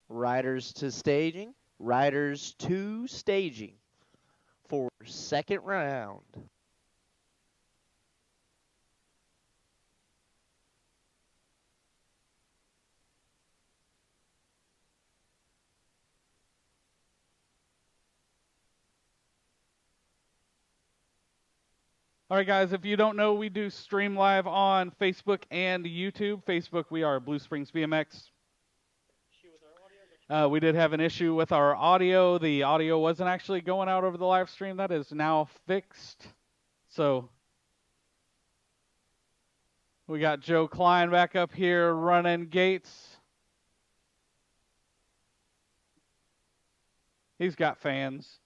Riders to staging. Riders to staging for second round. All right, guys, if you don't know, we do stream live on Facebook and YouTube. Facebook, we are Blue Springs BMX. We did have an issue with our audio. The audio wasn't actually going out over the live stream. That is now fixed. So we got Joe Klein back up here running gates. He's got fans.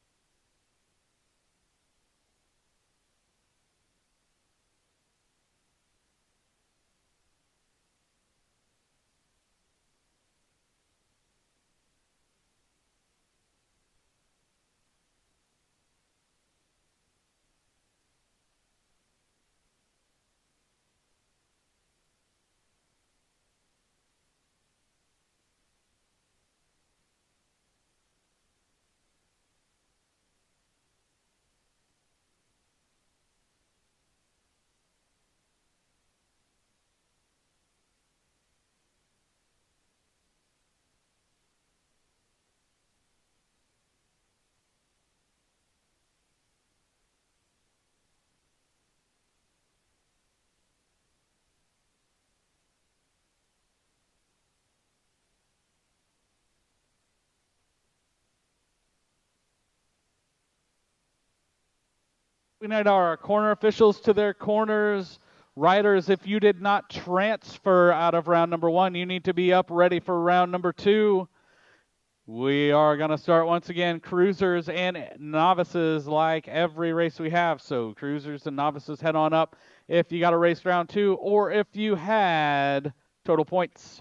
We need our corner officials to their corners. Riders, if you did not transfer out of round number 1, you need to be up ready for round number 2. We are going to start once again cruisers and novices like every race we have. So cruisers and novices head on up if you got a race round 2 or if you had total points.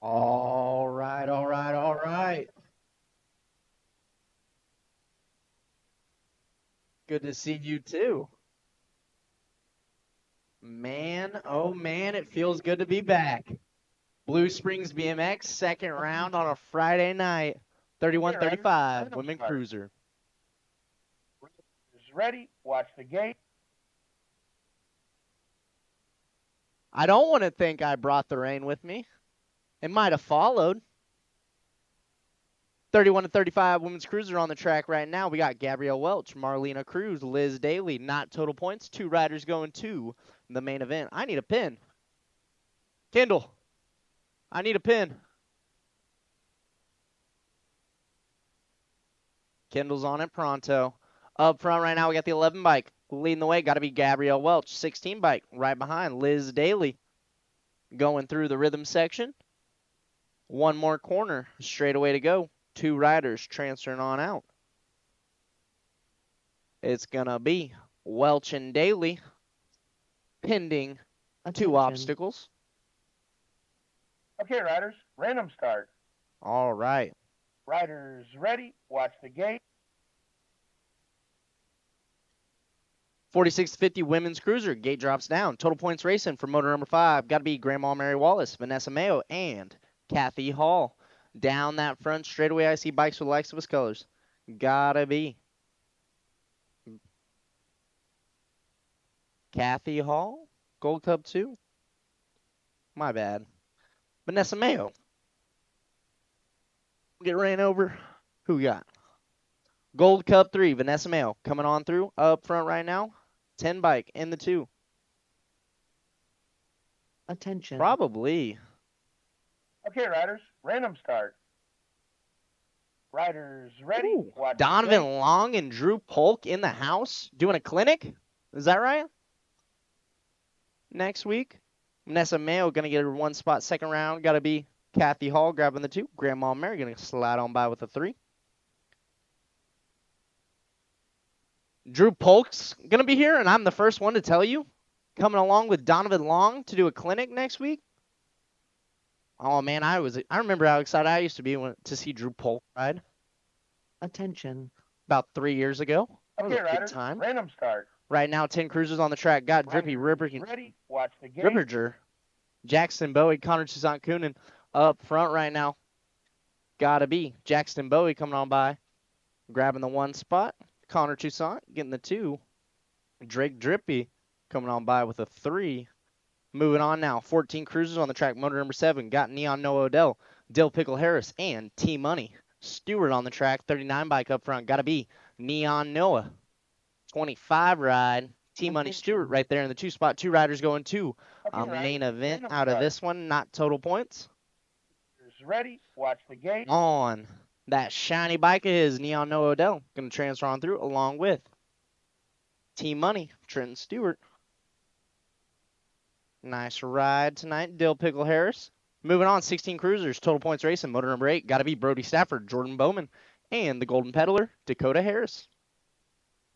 All right, all right, all right. Good to see you too. Man, oh man, it feels good to be back. Blue Springs BMX, second round on a Friday night. 31-35, women cruiser. Is ready. Watch the gate. I don't want to think I brought the rain with me. It might have followed. 31-35 women's cruiser on the track right now. We got Gabrielle Welch, Marlena Cruz, Liz Daly. Not total points. 2 riders going to the main event. I need a pin. Kendall, I need a pin. Kendall's on it pronto. Up front right now, we got the 11 bike. Leading the way, got to be Gabrielle Welch. 16 bike right behind Liz Daly. Going through the rhythm section. One more corner, straight away to go. 2 riders transferring on out. It's going to be Welch and Daly pending 2 obstacles. Okay, riders. Random start. All right. Riders ready. Watch the gate. 46-50 women's cruiser. Gate drops down. Total points racing for motor number 5. Got to be Grandma Mary Wallace, Vanessa Mayo, and Kathy Hall. Down that front straightaway, I see bikes with the likes of us colors. Gotta be Kathy Hall, Gold Club 2. My bad. Vanessa Mayo. Get ran over. Who we got? Gold Cup 3, Vanessa Mayo coming on through up front right now. 10 bike in the 2. Attention. Probably. Okay, riders, random start. Riders ready, Ooh, watch the Donovan gate. Long and Drew Polk in the house doing a clinic. Is that right? Next week. Vanessa Mayo going to get her 1 spot second round. Got to be Kathy Hall grabbing the 2. Grandma Mary going to slide on by with a 3. Drew Polk's going to be here, and I'm the first one to tell you. Coming along with Donovan Long to do a clinic next week. Oh, man, I remember how excited I used to be to see Drew Polk ride Attention. about 3 years ago. That was Okay, a good riders, time. random start. Right now, 10 cruisers on the track. Got Drippy Riders ready, watch the gate. Ripperger, Jackson Bowie, Connor Toussaint Coonan up front right now. Gotta be Jackson Bowie coming on by, grabbing the 1 spot. Connor Toussaint getting the 2. Drake Drippy coming on by with a 3. Moving on now, 14 cruisers on the track. Motor number 7 got Neon Noah Odell, Dill Pickle Harris, and T Money Stewart on the track. 39 bike up front. Gotta be Neon Noah. 25 ride. T Money Stewart right there in the 2 spot. 2 riders going to Okay, main riders, event random out of start. this one. Not total points. Riders ready, watch the gate. On that shiny bike of his, Neon Noah Odell. Going to transfer on through along with T Money, Trenton Stewart. Nice ride tonight, Dill Pickle Harris. Moving on, 16 cruisers, total points racing. Motor number 8, got to be Brody Stafford, Jordan Bowman, and the Golden Peddler, Dakota Harris.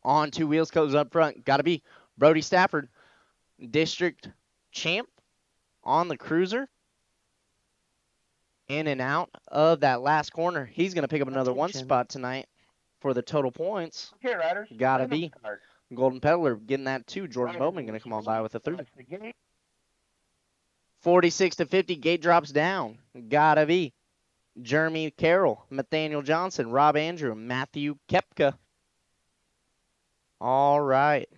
On 2 wheels codes up front, got to be Brody Stafford, district champ on the cruiser. In and out of that last corner. He's going to pick up another 1 spot tonight for the total points. Okay, riders, Gotta random be start. Golden Peddler getting that 2. Jordan Riders Bowman going to come on by with a 3. watch the gate. 46 to 50, gate drops down. Gotta be Jeremy Carroll, Nathaniel Johnson, Rob Andrew, Matthew Kepka. All right.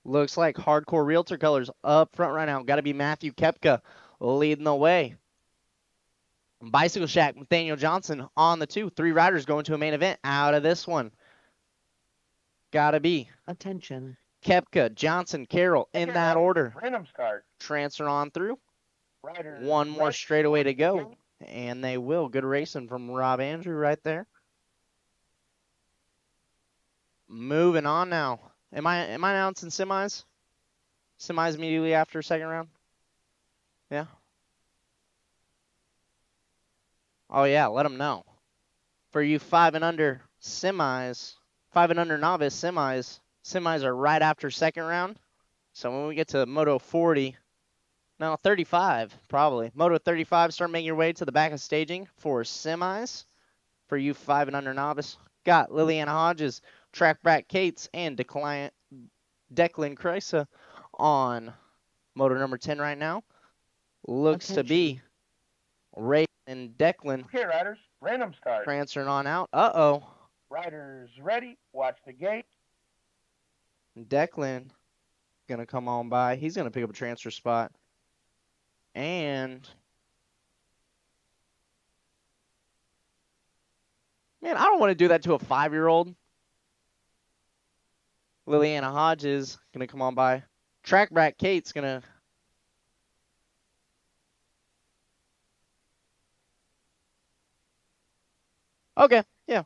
Looks like Hardcore Realtor colors up front right now. Got to be Matthew Kepka leading the way. Bicycle Shack, Nathaniel Johnson on the 2. 3 riders going to a main event out of this one. Got to be Attention. Kepka, Johnson, Carroll in Okay, that riders, order. random start. Transfer on through. Riders 1 more ready, straightaway to watch the go. gate. And they will. Good racing from Rob Andrew right there. Moving on now. Am I announcing semis? Semis immediately after second round? Yeah. Oh yeah, let them know. For you 5 and under semis, 5 and under novice semis are right after second round. So when we get to Moto 40, no, 35 probably. Moto 35, start making your way to the back of staging for semis. For you 5 and under novice, got Liliana Hodges, Track Brat Cates, and Declan Kreisa on motor number 10 right now. Looks to be Ray and Declan Okay, riders, random start. transferring on out. Uh-oh. Riders ready, watch the gate. Declan going to come on by. He's going to pick up a transfer spot. And man, I don't want to do that to a 5-year-old. Liliana Hodges going to come on by. Track Brat Kate's going to... Okay, yeah.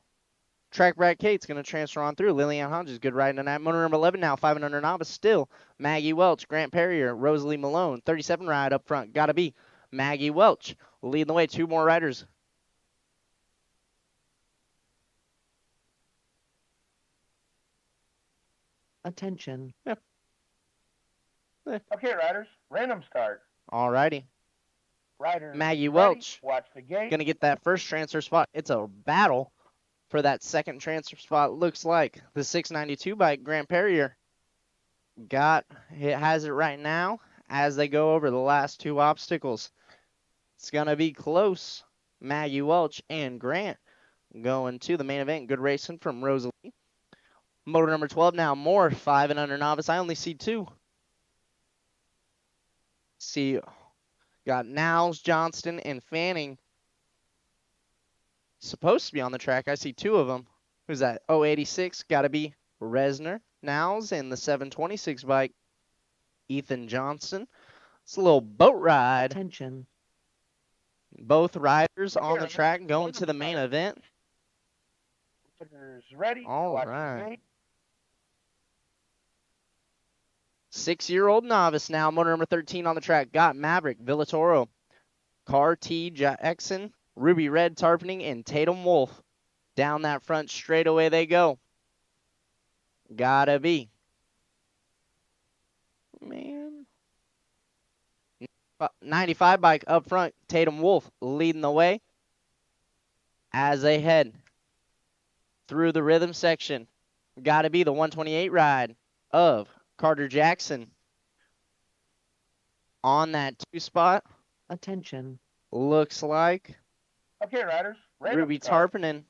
Track Brat Kate's going to transfer on through. Liliana Hodges, good riding tonight. Motor number 11 now, 5 and under novice still. Maggie Welch, Grant Perrier, Rosalie Malone. 37 ride up front. Got to be Maggie Welch leading the way. 2 more riders. Attention. Okay, riders, random start. Alrighty. Riders Maggie ready, Welch watch the gate. going to get that first transfer spot. It's a battle for that second transfer spot. Looks like the 692 bike, Grant Perrier, has it right now as they go over the last 2 obstacles. It's going to be close. Maggie Welch and Grant going to the main event. Good racing from Rosalie. Motor number 12 now, more 5 and under novice. I only see 2. See, got Niles, Johnston, and Fanning supposed to be on the track. I see 2 of them. Who's that? Oh, 86. Got to be Resner. Nows in the 726 bike. Ethan Johnson. It's a little boat ride. Attention. Both riders on the riders, track going random to the main start. event. Riders ready. All watch right. the gate. 6-year-old novice now. Motor number 13 on the track. Got Maverick, Villatoro, Car T. Jackson, Ruby Red Tarpening, and Tatum Wolf. Down that front straightaway they go. Gotta be. Man. 95 bike up front. Tatum Wolf leading the way as they head through the rhythm section. Gotta be the 128 ride of Carter Jackson. On that 2 spot, Attention. looks like Okay, riders. Random Ruby start. Tarpanen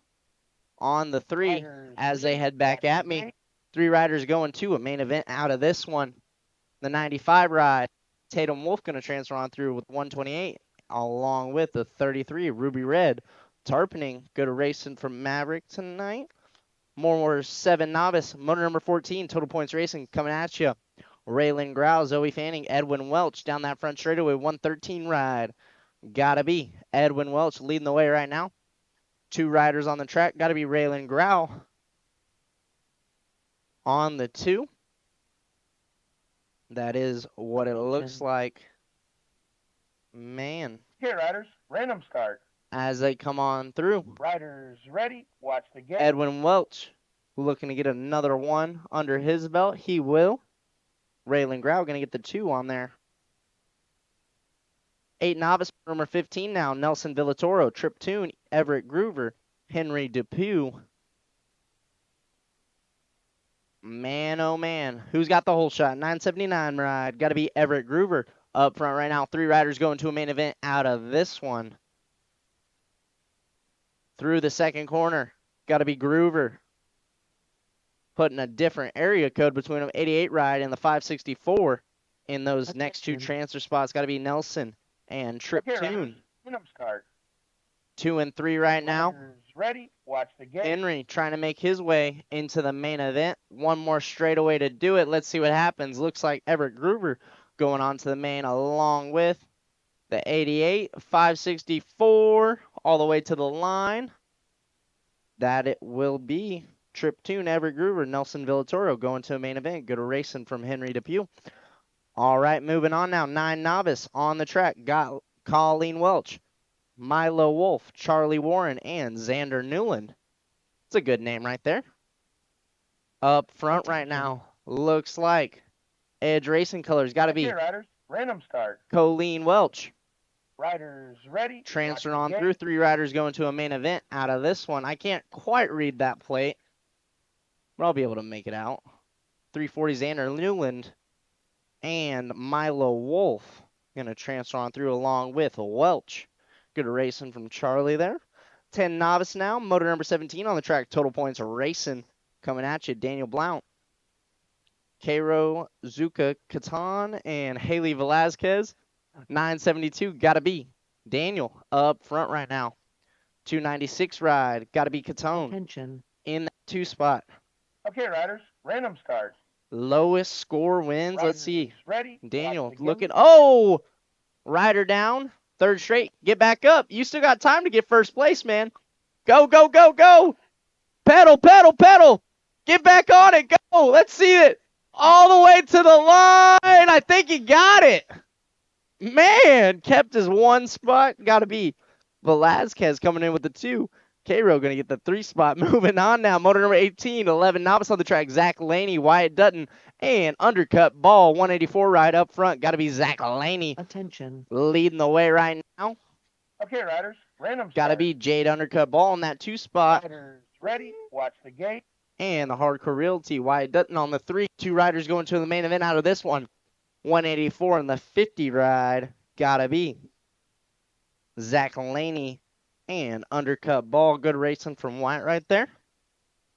on the 3 Riders as they ready. head back watch at the me. gate. 3 riders going to a main event out of this one. The 95 ride, Tatum Wolf going to transfer on through with 128, along with the 33 Ruby Red. Tarpening, good racing from Maverick tonight. More 7 novice, motor number 14, Total Points Racing coming at you. Raylan Grau, Zoe Fanning, Edwin Welch down that front straightaway, 113 ride. Gotta be Edwin Welch leading the way right now. 2 riders on the track, gotta be Raylan Grau on the 2. That is what it looks like. Man, Okay, riders. Random start. as they come on through. Riders ready. Watch the gate. Edwin Welch looking to get another one under his belt. He will. Raylan Grau going to get the 2 on there. 8 novice, number 15 now. Nelson Villatoro, Trip Tune, Everett Groover, Henry Depew. Man, oh man. Who's got the whole shot? 979 ride. Got to be Everett Groover up front right now. 3 riders going to a main event out of this one. Through the second corner. Got to be Groover. Putting a different area code between them. 88 ride and the 564 in those next 2 transfer spots. Got to be Nelson and Trip Okay, Tune. riders. Random start. 2 and 3 right now. Riders ready. Watch the gate. Henry trying to make his way into the main event. One more straightaway to do it. Let's see what happens. Looks like Everett Groover going on to the main along with the 88, 564, all the way to the line. That it will be Trip Tune, Everett Groover, Nelson Villatoro going to a main event. Good racing from Henry Depew. All right, moving on now. 9 novice on the track. Got Colleen Welch, Milo Wolf, Charlie Warren, and Xander Newland. It's a good name right there. Up front right now, looks like Edge Racing Colors. Got to be Okay, riders. Random start. Colleen Welch. Riders ready. Transferring watch on the through. gate. 3 riders going to a main event out of this one. I can't quite read that plate, but I'll be able to make it out. 340 Xander Newland and Milo Wolf going to transfer on through along with Welch. Good racing from Charlie there. 10 novice now. Motor number 17 on the track. Total Points Racing coming at you. Daniel Blount, Cairo Zuka Catan, and Haley Velazquez. 972, gotta be Daniel up front right now. 296 ride, gotta be Catone Attention. in that 2 spot. Okay, riders. Random start. Lowest score wins. Riders Let's see. ready. Daniel watch the looking. gate. Oh, rider down. 3rd straight. Get back up. You still got time to get 1st place, man. Go, go, go, go. Pedal, pedal, pedal. Get back on it. Go. Let's see it. All the way to the line. I think he got it. Man, kept his 1 spot. Got to be Velazquez coming in with the 2. Cairo going to get the 3 spot. Moving on now. Motor number 18, 11 novice on the track. Zach Laney, Wyatt Dutton, and undercut ball. 184 ride up front. Got to be Zach Laney Attention. leading the way right now. Okay, riders. Random start. Got to be Jade undercut ball in that 2 spot. Riders ready. Watch the gate. And the Hardcore Realty, Wyatt Dutton on the 3. 2 riders going to the main event out of this one. 184 in the 50 ride. Gotta be Zach Laney and undercut ball. Good racing from Wyatt right there.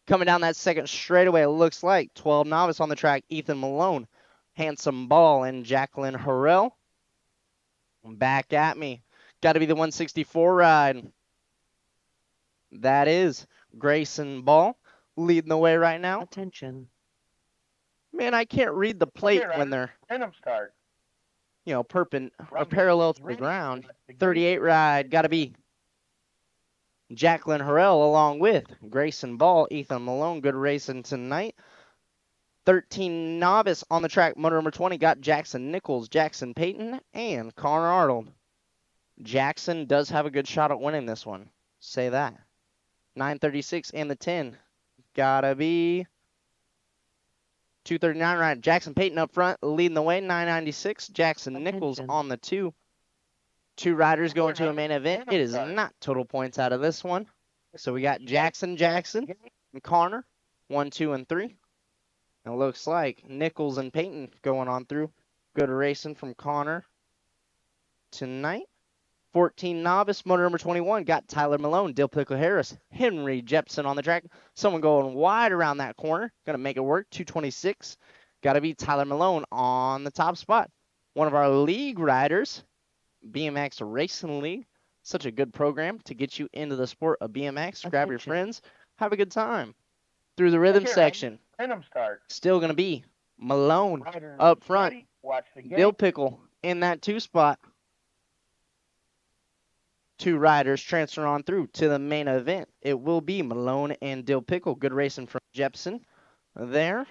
Coming down that second straightaway, it looks like 12 novice on the track. Ethan Malone, Handsome Ball, and Jacqueline Harrell. Back at me. Got to be the 164 ride. That is Grayson Ball. leading the way right now. Attention. Man, I can't read the plate Okay, when riders, they're, random start. parallel to the Ready, ground. watch the gate. 38 ride, gotta be Jacqueline Harrell along with Grayson Ball, Ethan Malone. Good racing tonight. 13 novice on the track. Motor number 20 got Jackson Nichols, Jackson Payton, and Connor Arnold. Jackson does have a good shot at winning this one. Say that. 936 and the 10. Gotta be 239 ride. Jackson Payton up front, leading the way. 996. Jackson Nichols Attention. on the 2. 2 riders going to a main event. It is not total points out of this one. So we got Jackson, and Connor, 1, 2, and 3. It looks like Nichols and Payton going on through. Good racing from Connor tonight. 14 novice, motor number 21, got Tyler Malone, Dill Pickle Harris, Henry Jepson on the track. Someone going wide around that corner. Going to make it work. 226. Got to be Tyler Malone on the top spot. One of our league riders, BMX Racing League. Such a good program to get you into the sport of BMX. Grab your Attention. friends. Have a good time. Through the rhythm Okay, section. Random start. Still going to be Malone Riders, up front. ready, watch the gate. Dill Pickle in that 2 spot. 2 riders transfer on through to the main event. It will be Malone and Dill Pickle. Good racing from Jepson there.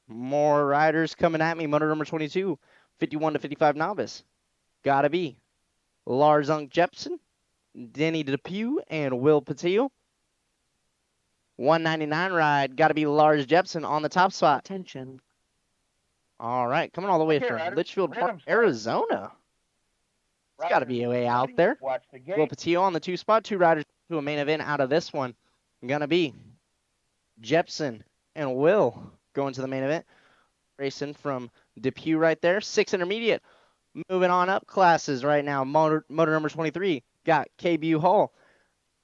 More riders coming at me. Motor number 22, 51 to 55 novice. Gotta be Lars Unk Jepson, Denny Depew, and Will Patil. 199 ride. Gotta be Lars Jepson on the top spot. Attention. All right, coming all the way Okay, from riders, Litchfield Park, random start. Arizona. It's got to be a way out Ready, there. Watch the gate. Will Patillo on the 2 spot. 2 riders to a main event out of this one. Gonna be Jepson and Will going to the main event. Racing from Depew right there. 6 intermediate. Moving on up classes right now. Motor number 23 got KBU Hall,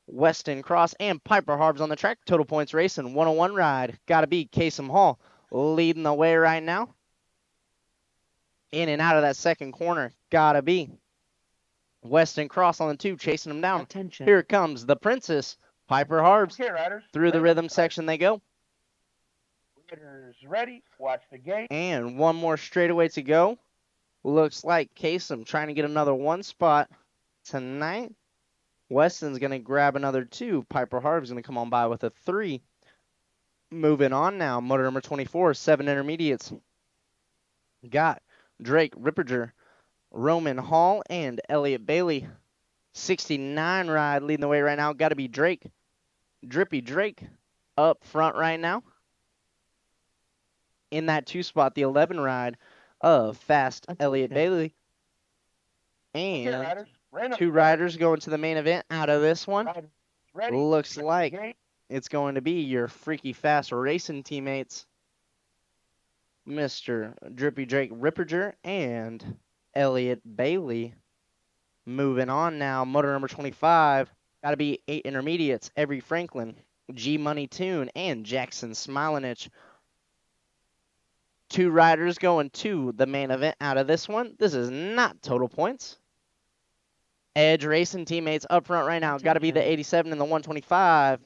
Weston Cross, and Piper Harbs on the track. Total points racing. 101 ride. Got to be Kasem Hall leading the way right now. In and out of that second corner. Got to be Weston Cross on the 2, chasing him down. Attention. Here comes the Princess, Piper Harbs. Okay, riders. Through the rhythm start. section they go. Riders, ready, watch the gate. And one more straightaway to go. Looks like Kasem trying to get another 1 spot tonight. Weston's going to grab another 2. Piper Harbs going to come on by with a 3. Moving on now. Motor number 24, 7 intermediates. Got Drake Ripperger, Roman Hall, and Elliott Bailey. 69 ride leading the way right now. Got to be Drake. Drippy Drake up front right now. In that 2 spot, the 11 ride of Fast Elliott Bailey. Okay, And riders. Random 2 start. riders going to the main event out of this one. Riders, ready, Looks watch the like gate. it's going to be your freaky fast racing teammates, Mr. Drippy Drake Ripperger and Elliott Bailey. Moving on now, motor number 25. Got to be 8 intermediates. Every Franklin, G Money Tune, and Jackson Smilinich. 2 riders going to the main event out of this one. This is not total points. Edge Racing teammates up front right now. Got to be the 87 and the 125.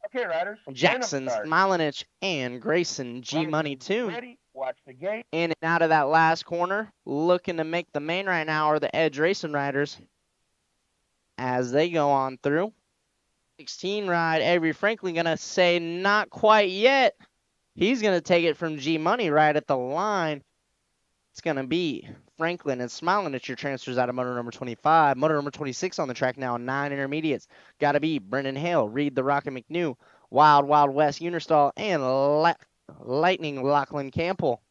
Okay, riders. Jackson Random start. Smilinich and Grayson G Money Riders, Tune. ready, watch the gate. In and out of that last corner. Looking to make the main right now are the Edge Racing riders as they go on through. 16 ride. Avery Franklin going to say not quite yet. He's going to take it from G Money right at the line. It's going to be Franklin and Smiling at your transfers out of motor number 25. Motor number 26 on the track now, 9 intermediates. Got to be Brendan Hale, Reed the Rocket McNew, Wild Wild West Unistall, and Lightning Lachlan Campbell.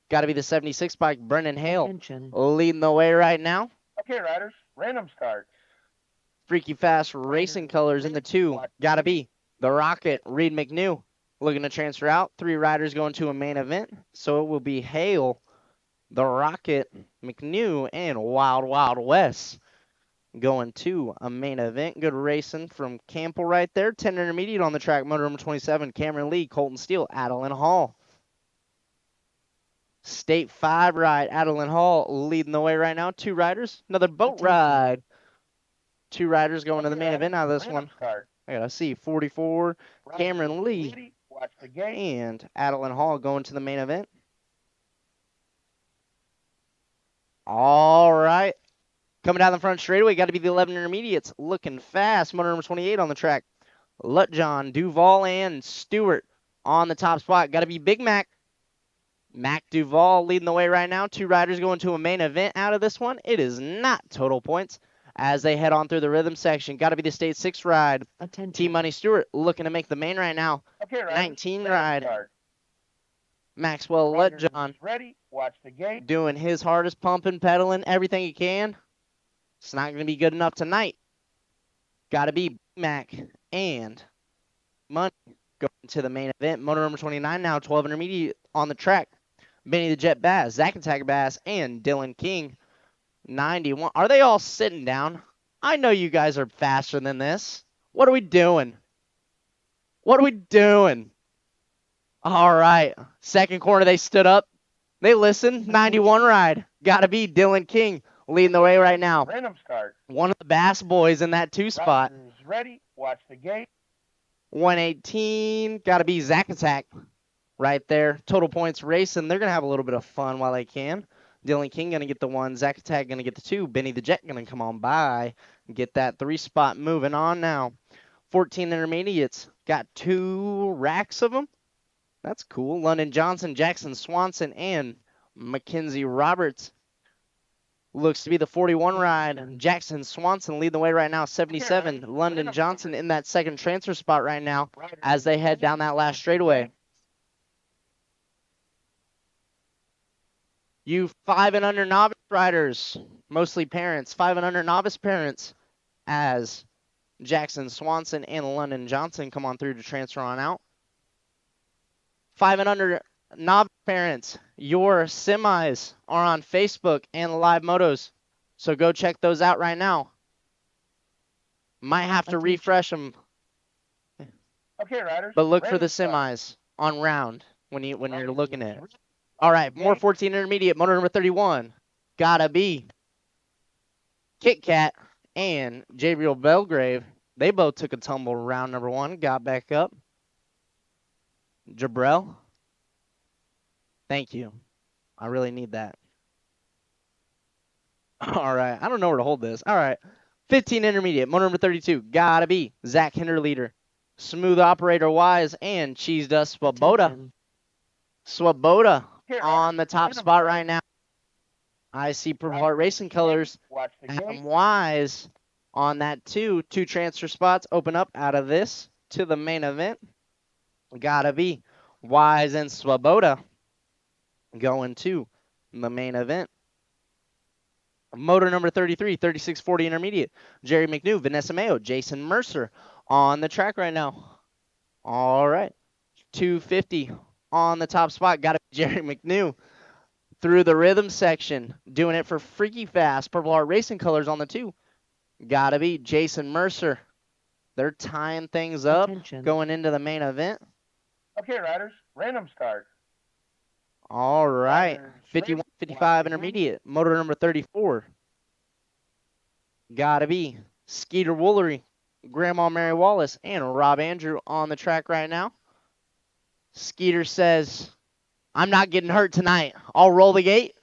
Got to be the 76 bike, Brendan Hale, Attention. leading the way right now. Okay, riders. Random start. Freaky fast racing colors in the 2. Got to be the Rocket, Reed McNew. Looking to transfer out. 3 riders going to a main event. So it will be Hale, the Rocket, McNew, and Wild Wild West going to a main event. Good racing from Campbell right there. 10 intermediate on the track. Motor number 27, Cameron Lee, Colton Steele, Adeline Hall. State 5 ride, Adeline Hall leading the way right now. 2 riders. Another boat ride. 2 riders going to the main event out of this Random one. start. I gotta see. 44, Cameron Lee. Ready, watch Watch the gate. And Adeline Hall going to the main event. All right. Coming down the front straightaway, got to be the 11 intermediates. Looking fast. Motor number 28 on the track. Lutjohn, Duval, and Stewart on the top spot. Got to be Big Mac. Mac Duval leading the way right now. Two riders going to a main event out of this one. It is not total points as they head on through the rhythm section. Got to be the state 6 ride. Attention. T-Money Stewart looking to make the main right now. Okay, riders. 19 Ready, ride. start. Maxwell Riders Lutjohn ready. Watch the gate. doing his hardest, pumping, pedaling, everything he can. It's not going to be good enough tonight. Got to be Mac and Money going to the main event. Motor number 29 now, 12 intermediate on the track. Benny the Jet Bass, Zach Attack Bass, and Dylan King. 91. Are they all sitting down? I know you guys are faster than this. What are we doing? What are we doing? All right. Second corner, they stood up. They listened. 91 ride. Got to be Dylan King leading the way right now. Random start. One of the Bass boys in that 2 spot. Riders ready. Watch the gate. 118. Got to be Zach Attack right there. Total points racing. They're going to have a little bit of fun while they can. Dylan King going to get the 1. Zach Attack going to get the 2. Benny the Jet going to come on by and get that 3 spot moving on now. 14 intermediates. Got 2 racks of them. That's cool. London Johnson, Jackson Swanson, and Mackenzie Roberts. Looks to be the 41 ride. Jackson Swanson leading the way right now. 77. London Johnson in that second transfer spot right now as they head down that last straightaway. You 5 and under novice riders, mostly parents, 5 and under novice parents, as Jackson Swanson and London Johnson come on through to transfer on out. 5 and under novice parents, your semis are on Facebook and Live Motos, so go check those out right now. Might have to refresh them, Okay, riders. but look for ready, the start. semis on round when you're looking at it. All right, more 14 intermediate, motor number 31. Gotta be Kit Kat and Jabriel Belgrave. They both took a tumble round number 1, got back up. Jabrel, thank you. I really need that. All right, I don't know where to hold this. All right, 15 intermediate, motor number 32. Gotta be Zach Hinderleader, Smooth Operator Wise, and Cheese Dust Swoboda. Attention. Swoboda Okay, on the top random spot start. right now. I see Purple Heart Racing colors. Watch the And gate. Wise on that 2 transfer spots open up out of this to the main event. Gotta be Wise and Swoboda going to the main event. Motor number 33, 3640 intermediate. Jerry McNew, Vanessa Mayo, Jason Mercer on the track right now. All right. 250 on the top spot. Gotta be Jerry McNew through the rhythm section. Doing it for freaky fast. Purple Heart Racing colors on the 2. Gotta be Jason Mercer. They're tying things up Attention. going into the main event. Okay, riders. Random start. All right. Riders 51, ready. 55 Watch the gate. intermediate. Motor number 34. Gotta be Skeeter Woolery, Grandma Mary Wallace, and Rob Andrew on the track right now. Skeeter says, I'm not getting hurt tonight. I'll roll the gate.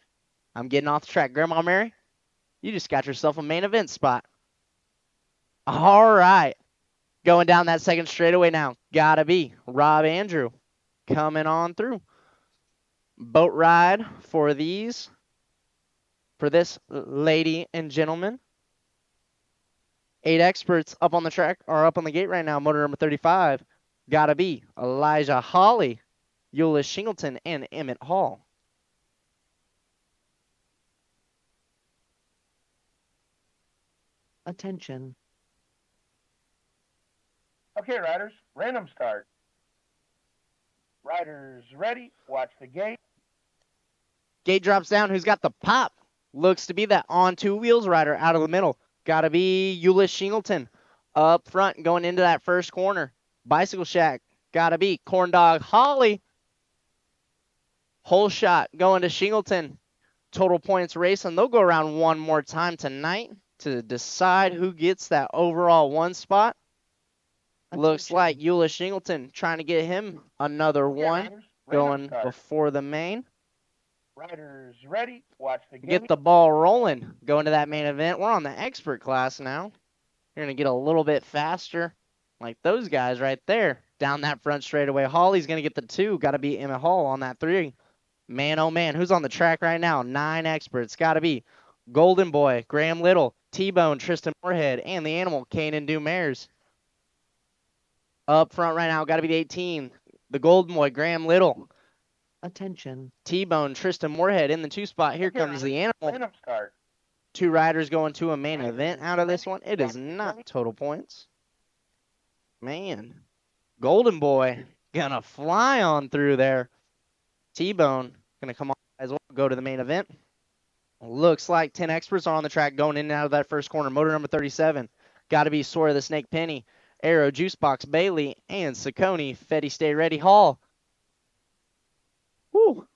I'm getting off the track. Grandma Mary, you just got yourself a main event spot. All right. Going down that second straightaway now. Gotta be Rob Andrew coming on through. Boat ride for this lady and gentleman. 8 experts up on the track, or up on the gate right now. Motor number 35. Gotta be Elijah Hawley, Eula Shingleton, and Emmett Hall. Attention. Okay, riders. Random start. Riders ready. Watch the gate. Gate drops down. Who's got the pop? Looks to be that on 2 wheels rider out of the middle. Gotta be Eula Shingleton up front going into that first corner. Bicycle Shack. Gotta be Corn Dog Holly. Whole shot going to Shingleton. Total points racing. They'll go around one more time tonight to decide who gets that overall 1 spot. Looks Attention. like Eula Shingleton trying to get him another Okay, one riders, random going start. before the main. Riders ready. Watch the gate. Get the ball rolling. Going to that main event. We're on the expert class now. You're going to get a little bit faster, like those guys right there, down that front straightaway. Holly's going to get the 2. Got to be Emma Hall on that 3. Man, oh man, who's on the track right now? 9 experts. Got to be Golden Boy, Graham Little, T-Bone, Tristan Moorhead, and the animal, Kanan Dumares. Up front right now, got to be the 18. The Golden Boy, Graham Little. Attention. T-Bone, Tristan Moorhead in the 2 spot. Here Okay, comes riders, the animal. random start. 2 riders going to a main event out of this one. It is not total points. Man, Golden Boy gonna fly on through there. T-Bone gonna come on as well, go to the main event. Looks like 10 experts are on the track going in and out of that first corner. Motor number 37. Got to be Sora the Snake Penny, Arrow, Juicebox, Bailey, and Saccone, Fetty Stay Ready Hall. Woo.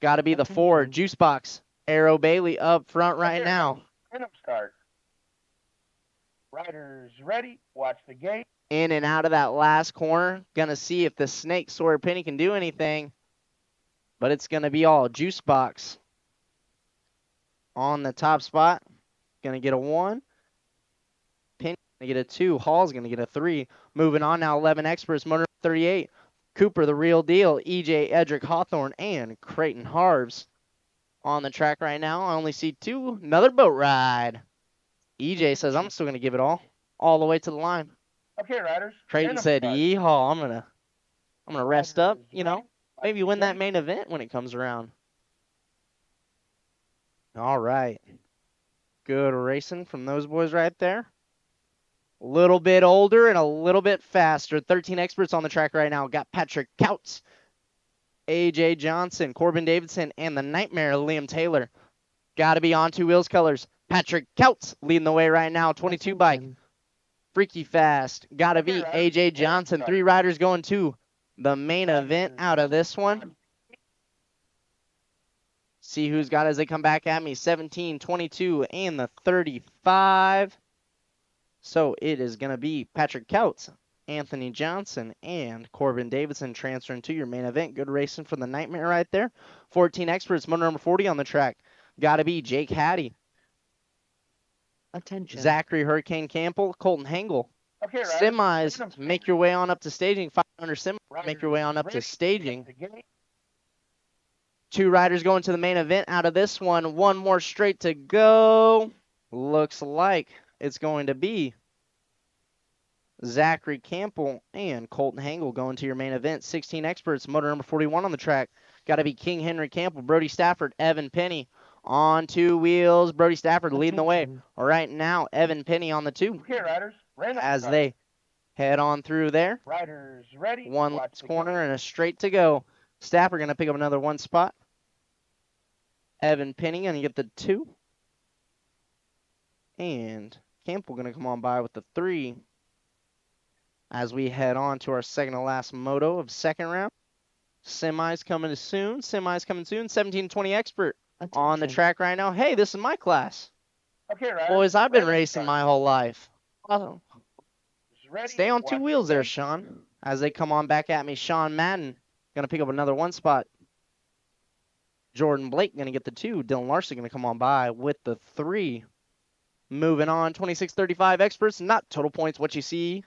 Got to be the 4, Juicebox, Arrow, Bailey up front right Okay, now. riders, random start. Riders ready. Watch the gate. In and out of that last corner. Gonna see if the Snake Sora Penny can do anything. But it's gonna be all Juicebox on the top spot. Gonna get a 1. Penny gonna get a 2. Hall's gonna get a 3. Moving on now, 11 experts. Motor 38. Cooper, the real deal. EJ, Edric Hawthorne, and Creighton Harves on the track right now. I only see 2. Another boat ride. EJ says I'm still gonna give it all the way to the line. Okay, riders. Creighton random said, start. "Yeehaw! I'm gonna rest up. Riders You know, ready. Watch maybe the win that gate. main event when it comes around." All right. Good racing from those boys right there. A little bit older and a little bit faster. 13 experts on the track right now. Got Patrick Couts, AJ Johnson, Corbin Davidson, and the Nightmare Liam Taylor. Got to be on 2 wheels colors. Patrick Couts leading the way right now. 22 bike. Attention. Freaky fast. Got to be Okay, AJ Johnson. 3 riders going to the main event out of this one. See who's got as they come back at me. 17, 22, and the 35. So it is going to be Patrick Couts, Anthony Johnson, and Corbin Davidson transferring to your main event. Good racing for the Nightmare right there. 14 experts, motor number 40 on the track. Got to be Jake Hattie, Attention. Zachary Hurricane Campbell, Colton Hengel. Okay, riders. Semis, random make your way on up to staging. 500 semis, make your way on up to ready. staging. Watch the gate. 2 riders going to the main event out of this one. 1 more straight to go. Looks like it's going to be Zachary Campbell and Colton Hengel going to your main event. 16 experts, motor number 41 on the track. Got to be King Henry Campbell, Brody Stafford, Evan Penny on 2 wheels. Brody Stafford leading the way. Attention. All right, now Evan Penny on the 2 Okay, riders. Random as start. they head on through there. Riders ready. 1 Watch left the corner gate. and a straight to go. Stafford going to pick up another 1 spot. Evan Penny going to get the 2. And Campbell going to come on by with the 3 as we head on to our second to last moto of second round. Semis coming soon. 17 20 expert on the Attention. track right now. Hey, this is my class. Okay, riders. Boys, I've been random racing start. my whole life. Awesome. Ready. Stay on Watch 2 the wheels there, gate. Sean. As they come on back at me, Sean Madden going to pick up another 1 spot. Jordan Blake going to get the 2. Dylan Larson going to come on by with the 3. Moving on, 26-35 experts. Not total points. What you see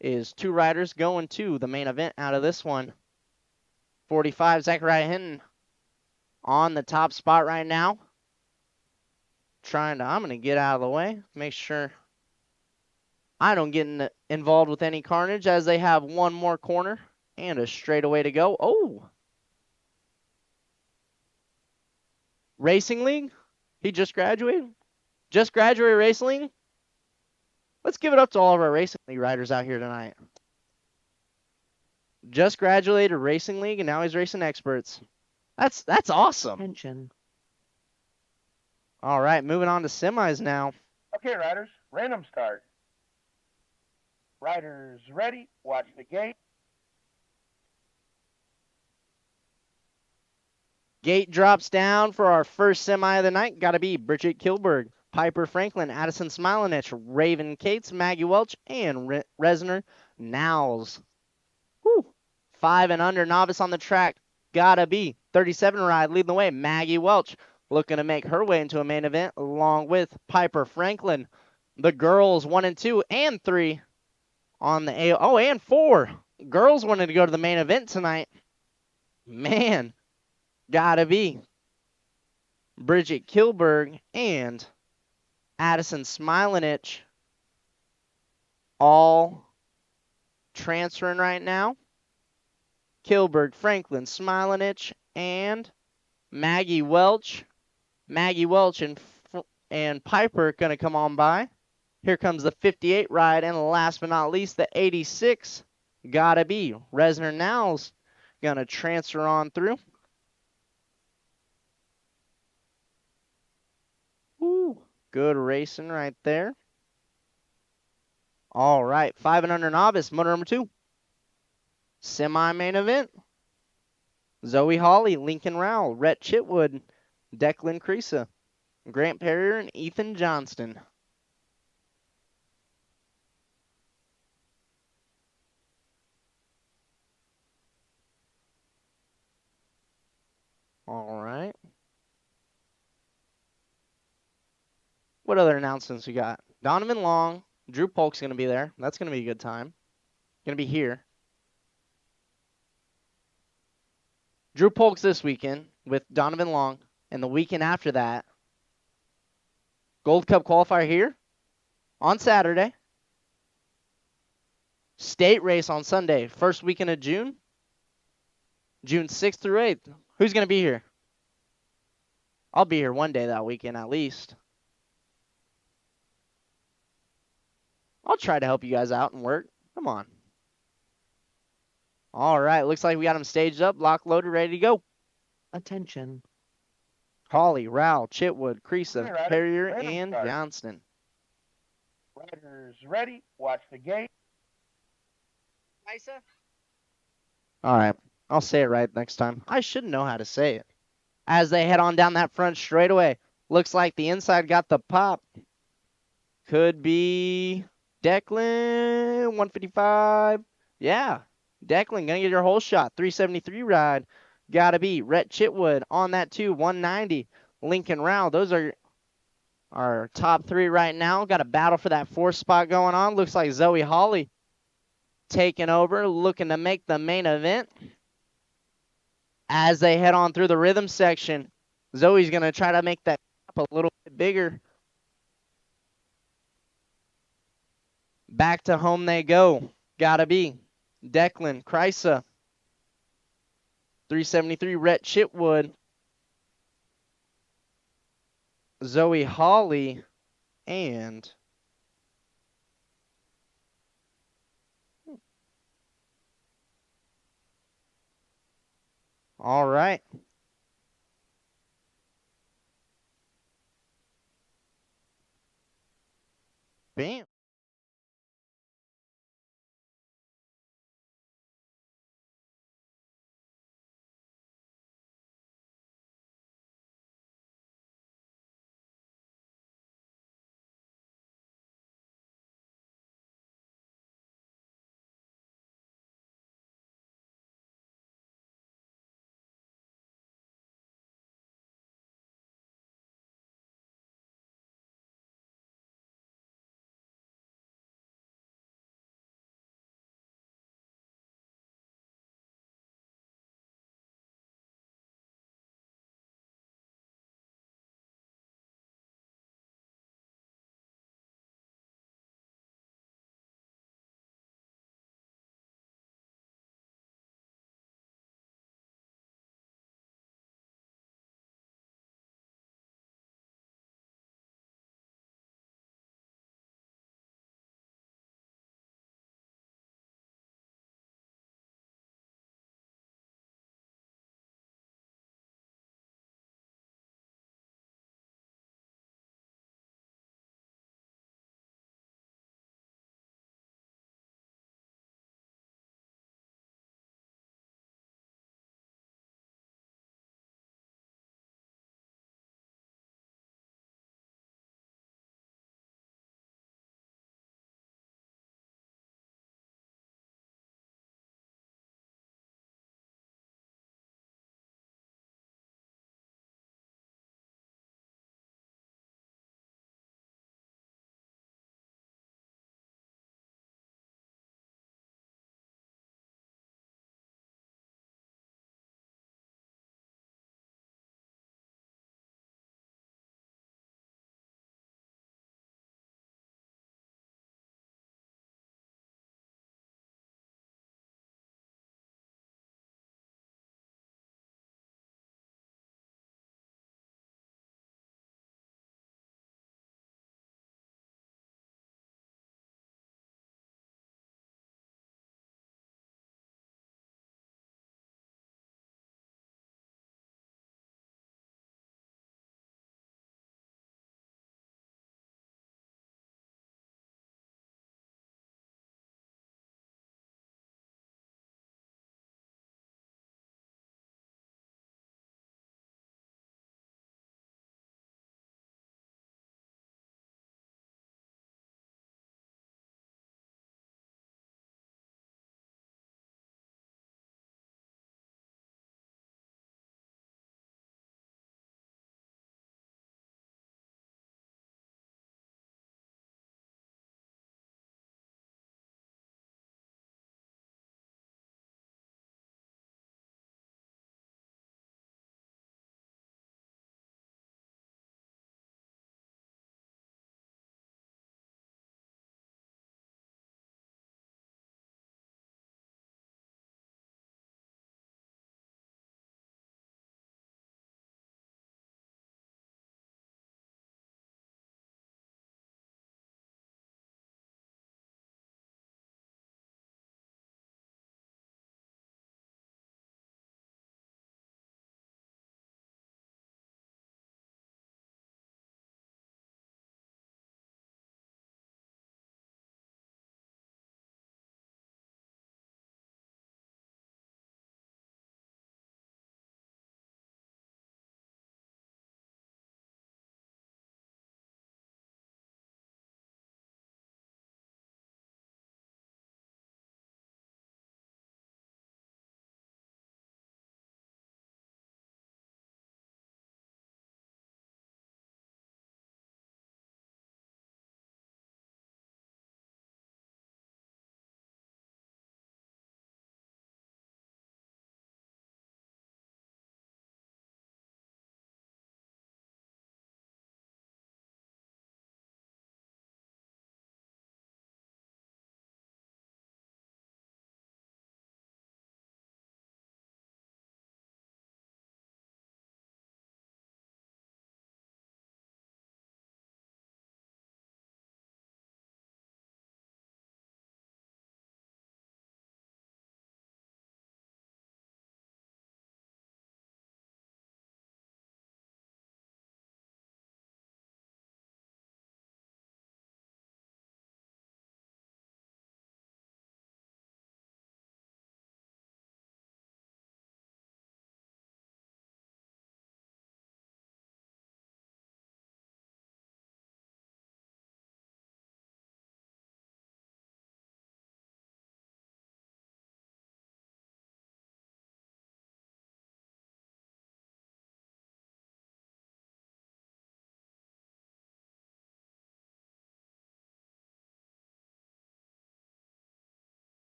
is 2 riders going to the main event out of this one. 45, Zachariah Hinton on the top spot right now. I'm going to get out of the way. Make sure I don't get involved with any carnage as they have 1 more corner and a straightaway to go. Oh! Racing League? He just graduated? Just graduated Racing League? Let's give it up to all of our Racing League riders out here tonight. Just graduated Racing League and now he's racing experts. That's awesome. Attention. All right, moving on to semis now. Okay, riders. Random start. Riders ready. Watch the gate. Gate drops down for our first semi of the night. Got to be Bridget Kilberg, Piper Franklin, Addison Smilinich, Raven Cates, Maggie Welch, and Resner Nowles. Whew. 5 and under novice on the track. Gotta be 37 ride leading the way. Maggie Welch looking to make her way into a main event along with Piper Franklin. The girls 1 and 2 and 3 on the A. Oh, and 4. Girls wanted to go to the main event tonight. Man, gotta be Bridget Kilberg and Addison Smilinich all transferring right now. Kilberg, Franklin, Smilinich, and Maggie Welch. Maggie Welch and Piper going to come on by. Here comes the 58 ride, and last but not least, the 86. Gotta be Resner Now's going to transfer on through. Woo, good racing right there. All right, 5 and under novice, motor number 2. Semi-main event. Zoe Hawley, Lincoln Rowell, Rhett Chitwood, Declan Creasa, Grant Perrier, and Ethan Johnston. All right. What other announcements we got? Donovan Long, Drew Polk's going to be there. That's going to be a good time. Going to be here. Drew Polk's this weekend with Donovan Long, and the weekend after that, Gold Cup qualifier here on Saturday. State race on Sunday, first weekend of June, June 6th through 8th. Who's going to be here? I'll be here one day that weekend at least. I'll try to help you guys out and work. Come on. All right, looks like we got them staged up, locked, loaded, ready to go. Attention. Hawley, Rowell, Chitwood, Creasa, All right, Perrier, let 'em and start. Johnston. Riders ready. Watch the gate. All right, I'll say it right next time. I should know how to say it. As they head on down that front straightaway, looks like the inside got the pop. Could be Declan, 155. Yeah, Declan gonna get your whole shot. 373 ride. Gotta be Rhett Chitwood on that too, 190. Lincoln Rowell. Those are our top 3 right now. Got a battle for that 4th spot going on. Looks like Zoe Hawley taking over, looking to make the main event. As they head on through the rhythm section, Zoe's going to try to make that gap a little bit bigger. Back to home they go. Gotta be Declan Creasa. 373 Rhett Chitwood. Zoe Hawley. And all right. Bam.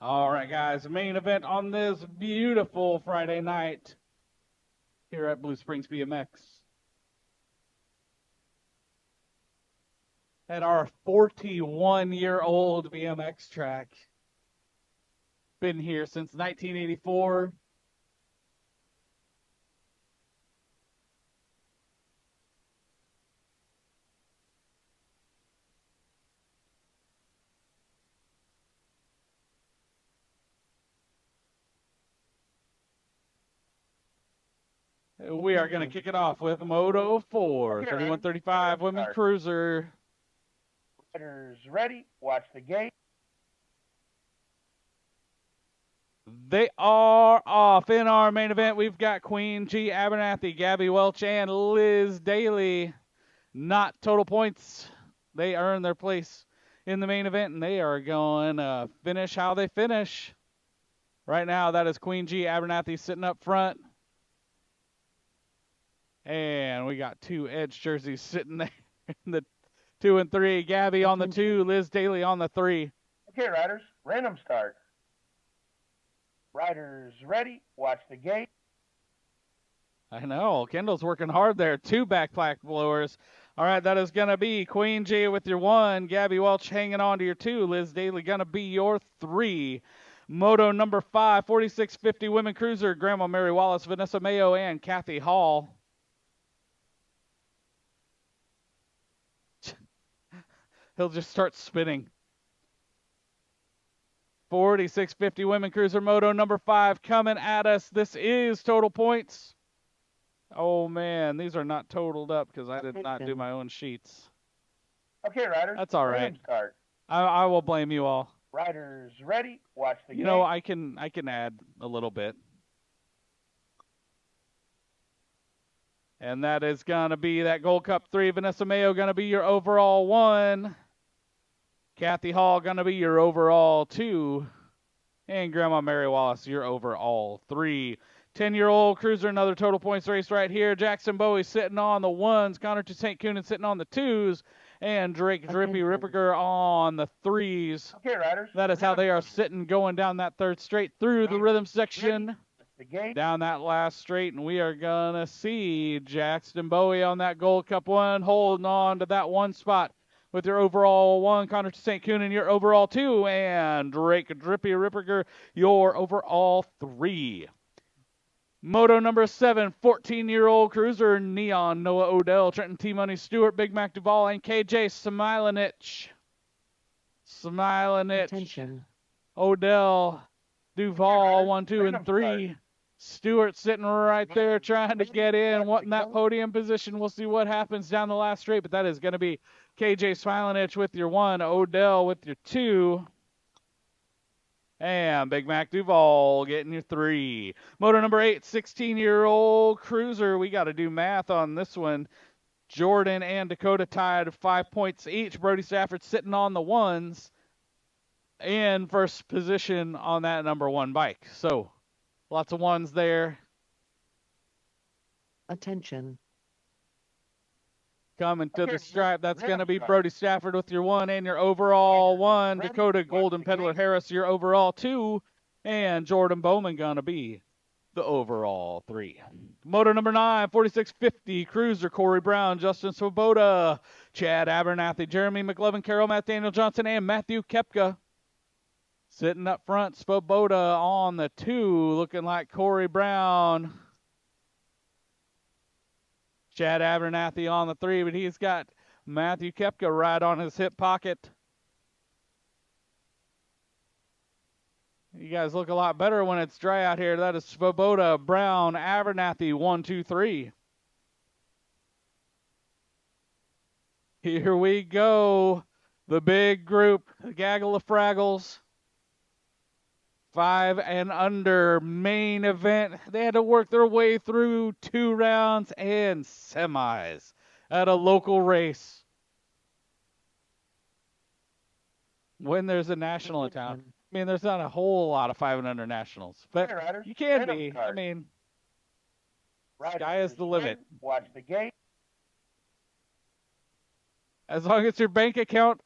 All right, guys, the main event on this beautiful Friday night here at Blue Springs BMX. At our 41-year-old BMX track. Been here since 1984. We are going to kick it off with Moto 4, 3135 Women Cruiser. Riders ready. Watch the gate. They are off. In our main event, we've got Queen G Abernathy, Gabby Welch, and Liz Daly. Not total points. They earn their place in the main event, and they are going to finish how they finish. Right now, that is Queen G Abernathy sitting up front. And we got two Edge jerseys sitting there in the 2 and 3. Gabby on the 2, Liz Daly on the 3. Okay, riders, random start. Riders ready. Watch the gate. I know. Kendall's working hard there. 2 backpack blowers. All right, that is going to be Queen G with your 1. Gabby Welch hanging on to your 2. Liz Daly going to be your 3. Moto number 5, 4650 Women Cruiser. Grandma Mary Wallace, Vanessa Mayo, and Kathy Hall. He'll just start spinning. 4650 Women Cruiser Moto number 5 coming at us. This is total points. Oh, man, these are not totaled up because I did not do my own sheets. Okay, riders. That's all right. Random start. I will blame you all. Riders ready. Watch the gate. You know, I can add a little bit. And that is going to be that Gold Cup 3. Vanessa Mayo going to be your overall 1. Kathy Hall going to be your overall 2. And Grandma Mary Wallace, your overall 3. 10-year-old cruiser, another total points race right here. Jackson Bowie sitting on the 1s. Connor to St. Coonan sitting on the 2s. And Drake Drippy Ripperger on the 3s. Okay, riders. That is how they are sitting going down that third straight through the rhythm section. The gate. Down that last straight, and we are going to see Jackson Bowie on that Gold Cup 1, holding on to that 1 spot with your overall 1. Connor to St. Coonan, your overall 2. And Drake Drippy Ripperger, your overall 3. Moto number 7, 14-year-old cruiser, Neon, Noah Odell, Trenton T-Money Stewart, Big Mac Duvall, and KJ Smilanich. Attention. Odell, Duvall, 1, 2, and 3. Stewart sitting right there trying to get in, wanting that podium position. We'll see what happens down the last straight, but that is going to be KJ Smilanich with your 1, Odell with your 2. And Big Mac Duvall getting your 3. Moto number 8, 16-year-old cruiser. We got to do math on this one. Jordan and Dakota tied 5 points each. Brody Stafford sitting on the 1s in first position on that number 1 bike. So lots of 1s there. Attention. Coming to the stripe, that's going to be Brody Stafford with your 1 and your overall 1. Dakota Golden Peddler Harris, your overall 2. And Jordan Bowman going to be the overall 3. Moto number 9, 4650 Cruiser, Corey Brown, Justin Swoboda, Chad Abernathy, Jeremy McLovin, Carol, Matt Daniel Johnson, and Matthew Kepka. Sitting up front, Swoboda on the 2, looking like Corey Brown. Chad Abernathy on the 3, but he's got Matthew Kepka right on his hip pocket. You guys look a lot better when it's dry out here. That is Swoboda, Brown, Abernathy, 1, 2, 3. Here we go. The big group, the gaggle of fraggles. 5 and under main event. They had to work their way through 2 rounds and semis at a local race. When there's a national in town. I mean, there's not a whole lot of 5 and under nationals, but you can be. I mean, sky is the limit. Watch the gate. As long as your bank account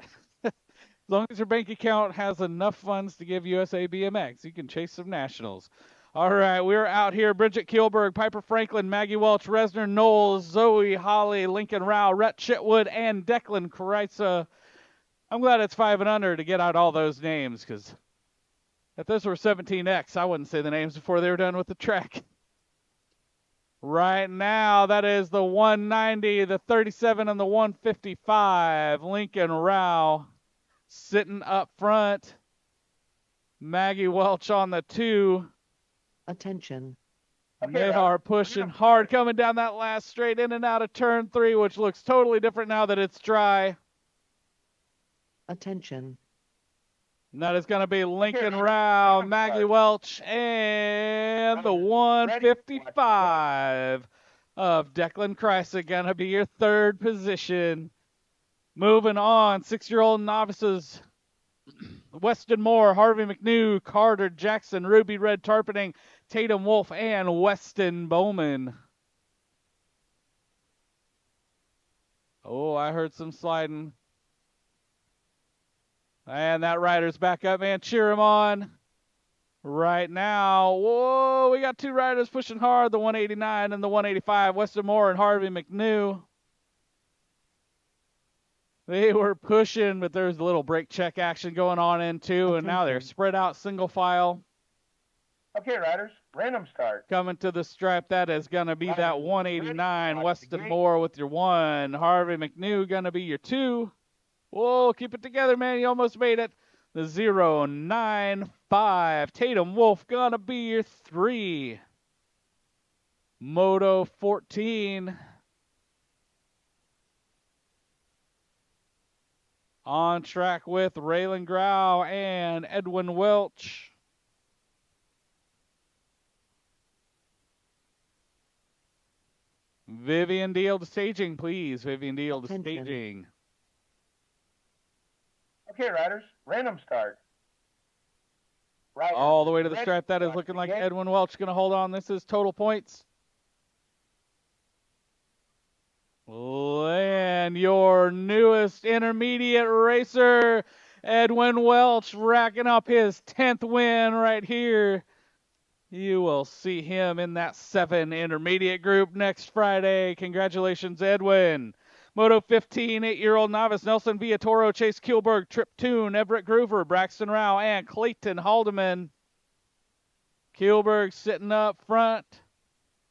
As long as your bank account has enough funds to give USA BMX, you can chase some nationals. All right, we're out here. Bridget Kielberg, Piper Franklin, Maggie Welch, Resner Knowles, Zoe Holly, Lincoln Rao, Rhett Chitwood, and Declan Kreitza. I'm glad it's 5 and under to get out all those names, because if those were 17X, I wouldn't say the names before they were done with the track. Right now, that is the 190, the 37, and the 155. Lincoln Rao sitting up front. Maggie Welch on the 2. Attention. They are pushing hard, coming down that last straight, in and out of turn 3, which looks totally different now that it's dry. Attention. And that is going to be Lincoln Rao, Maggie Welch, and the 155 of Declan Kreisig going to be your third position. Moving on, 6-year-old novices. Weston Moore, Harvey McNew, Carter Jackson, Ruby Red Tarpeting, Tatum Wolf, and Weston Bowman. Oh, I heard some sliding. And that rider's back up, man. Cheer him on. Right now, whoa, we got 2 riders pushing hard, the 189 and the 185, Weston Moore and Harvey McNew. They were pushing, but there's a little brake check action going on in too, and now they're spread out single file. Okay, riders, random start. Coming to the stripe, that is going to be that 189, Weston Moore with your 1. Harvey McNew going to be your 2. Whoa, keep it together, man. You almost made it. The 095. Tatum Wolf going to be your 3. Moto 14. On track with Raylan Grau and Edwin Welch. Vivian Deal to staging, please. Vivian Deal to staging. Okay, riders, random start. All the way to the stripe. That is looking like Edwin Welch going to hold on. This is total points. And your newest intermediate racer, Edwin Welch, racking up his 10th win right here. You will see him in that 7 intermediate group next Friday. Congratulations, Edwin. Moto 15, 8-year-old novice Nelson Villatoro, Chase Kielberg, Trip Toon, Everett Groover, Braxton Rao, and Clayton Haldeman. Kielberg sitting up front.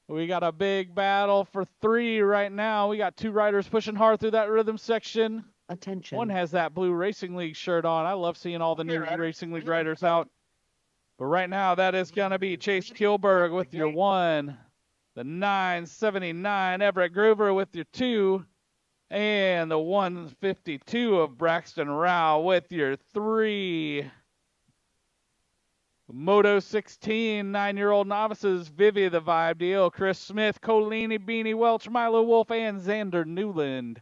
We got a big battle for 3 right now. We got 2 riders pushing hard through that rhythm section. Attention. One has that blue Racing League shirt on. I love seeing all the new Racing League riders out. But right now, that is going to be Chase Kielberg with your 1. The 979 Everett Groover with your 2. And the 152 of Braxton Rao with your 3. Moto 16, 9-year-old novices, Vivi the Vibe Deal, Chris Smith, Colini, Beanie Welch, Milo Wolf, and Xander Newland.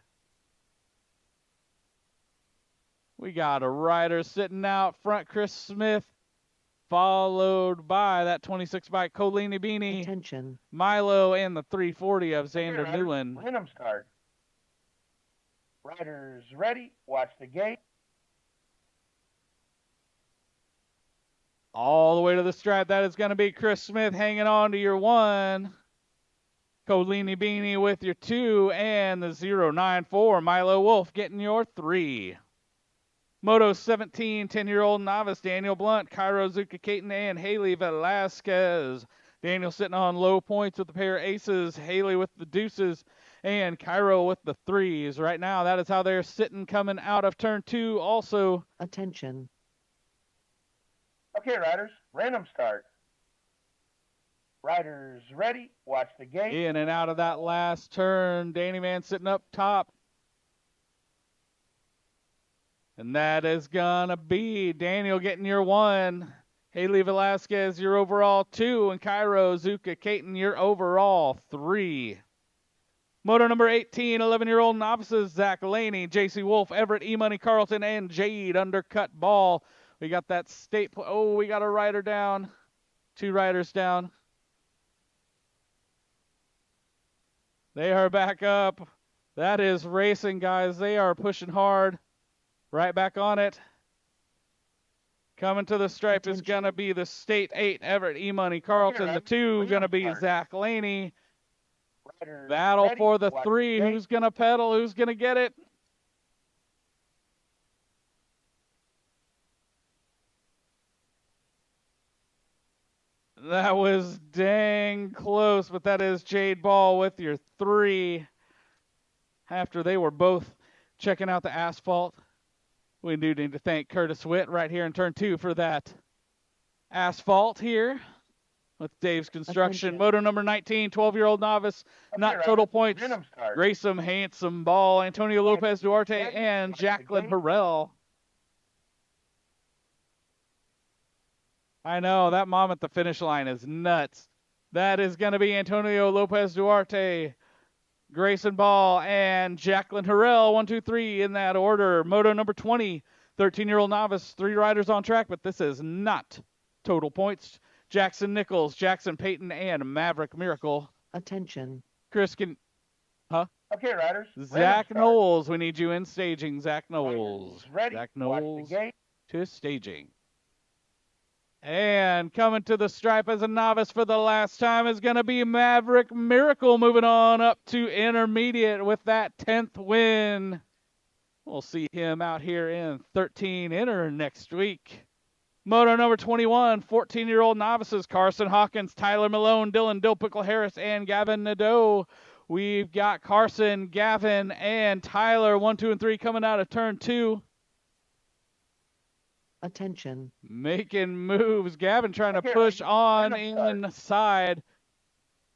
We got a rider sitting out front, Chris Smith, followed by that 26 by Colini Beanie, Attention. Milo, and the 340 of Xander Newland. Random start. Riders ready, watch the gate. All the way to the stripe, that is going to be Chris Smith hanging on to your 1. Colini Beanie with your 2, and the 094 Milo Wolf getting your 3. Moto 17, 10-year-old novice Daniel Blunt, Cairo Zuka-Caton, and Haley Velasquez. Daniel sitting on low points with the pair of aces, Haley with the deuces, and Cairo with the 3s. Right now, that is how they're sitting coming out of turn 2 also. Attention. Okay, riders, random start. Riders ready, watch the gate. In and out of that last turn, Danny Man sitting up top. And that is gonna be Daniel getting your 1. Haley Velasquez, your overall 2. And Cairo Zuka-Caton, your overall 3. Moto number 18, 11-year-old novices, Zach Laney, JC Wolf, Everett, E-Money Carlton, and Jade Undercut Ball. We got that state. Oh, we got a rider down. 2 riders down. They are back up. That is racing, guys. They are pushing hard. Right back on it. Coming to the stripe is going to be the State 8, Everett E-Money Carlton. The 2 going to be Zach Laney. Battle for the 3. Who's going to pedal? Who's going to get it? That was dang close, but that is Jade Ball with your 3. After they were both checking out the asphalt. We do need to thank Curtis Witt right here in turn 2 for that asphalt here with Dave's Construction. Moto number 19, 12-year-old novice, not total points. Grayson Handsome Ball, Antonio Lopez Duarte, and Jacqueline Harrell. I know, that mom at the finish line is nuts. That is going to be Antonio Lopez Duarte, Grayson Ball, and Jacqueline Harrell, 1, 2, 3 in that order. Moto number 20, 13-year-old novice, 3 riders on track, but this is not total points. Jackson Nichols, Jackson Payton, and Maverick Miracle. Attention. Chris can, huh? Okay, riders. Zach Knowles, we need you in staging. Zach Knowles. Ready. Zach Knowles to staging. And coming to the stripe as a novice for the last time is going to be Maverick Miracle, moving on up to intermediate with that 10th win. We'll see him out here in 13 inter next week. Moto number 21, 14-year-old novices, Carson Hawkins, Tyler Malone, Dylan Dilpickle Harris, and Gavin Nadeau. We've got Carson, Gavin, and Tyler, 1, 2, and 3 coming out of turn 2. Attention. Making moves. Gavin trying to push on inside.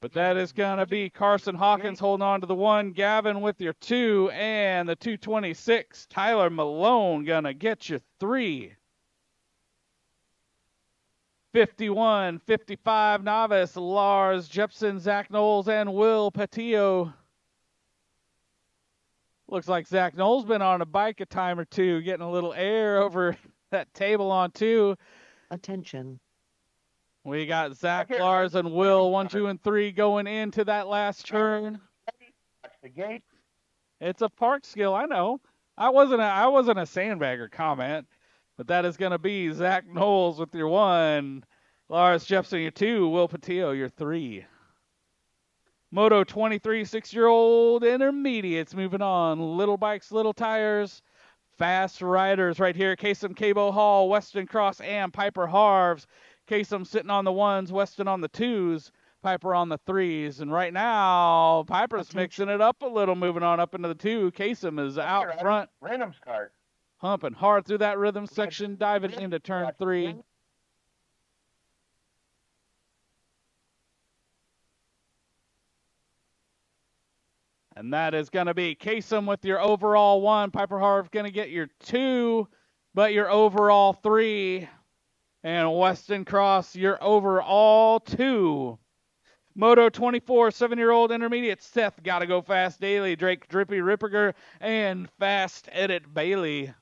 But that is going to be Carson Hawkins holding on to the 1. Gavin with your 2. And the 226. Tyler Malone going to get you 3. 51, 55 novice. Lars Jepson, Zach Knowles, and Will Patillo. Looks like Zach Knowles been on a bike a time or two, getting a little air over that table on 2. Attention. We got Zach, Lars, and Will, 1, 2, and 3 going into that last turn. It's a park skill, I know. I wasn't a sandbagger comment, but that is going to be Zach Knowles with your 1, Lars Jepson your 2, Will Patillo your 3. Moto 23, 6-year-old intermediates moving on. Little bikes, little tires. Fast riders right here. Kasem Cabo Hall, Weston Cross, and Piper Harves. Kasem sitting on the 1s, Weston on the 2s, Piper on the 3s. And right now, Piper's mixing it up a little, moving on up into the 2. Kasem is out front. Random start. Humping hard through that rhythm section, diving into turn 3. And that is going to be Kasem with your overall 1. Piper Harv going to get your 2, but your overall 3. And Weston Cross, your overall 2. Moto 24, 7-year-old intermediate. Seth got to go fast daily. Drake Drippy Ripperger and Fast Edit Bailey.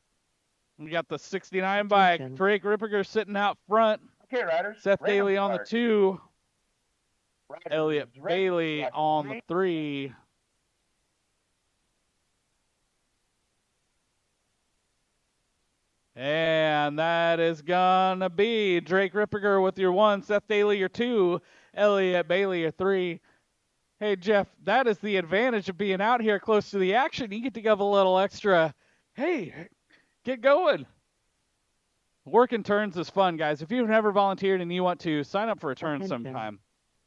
We got the 69 bike. Drake Ripperger sitting out front. Okay, riders. Seth Daly on the 2. Elliot Bailey on the 3. And that is going to be Drake Ripperger with your 1, Seth Daly your 2, Elliot Bailey your 3. Hey, Jeff, that is the advantage of being out here close to the action. You get to give a little extra, hey, get going. Working turns is fun, guys. If you've never volunteered and you want to, sign up for a turn sometime.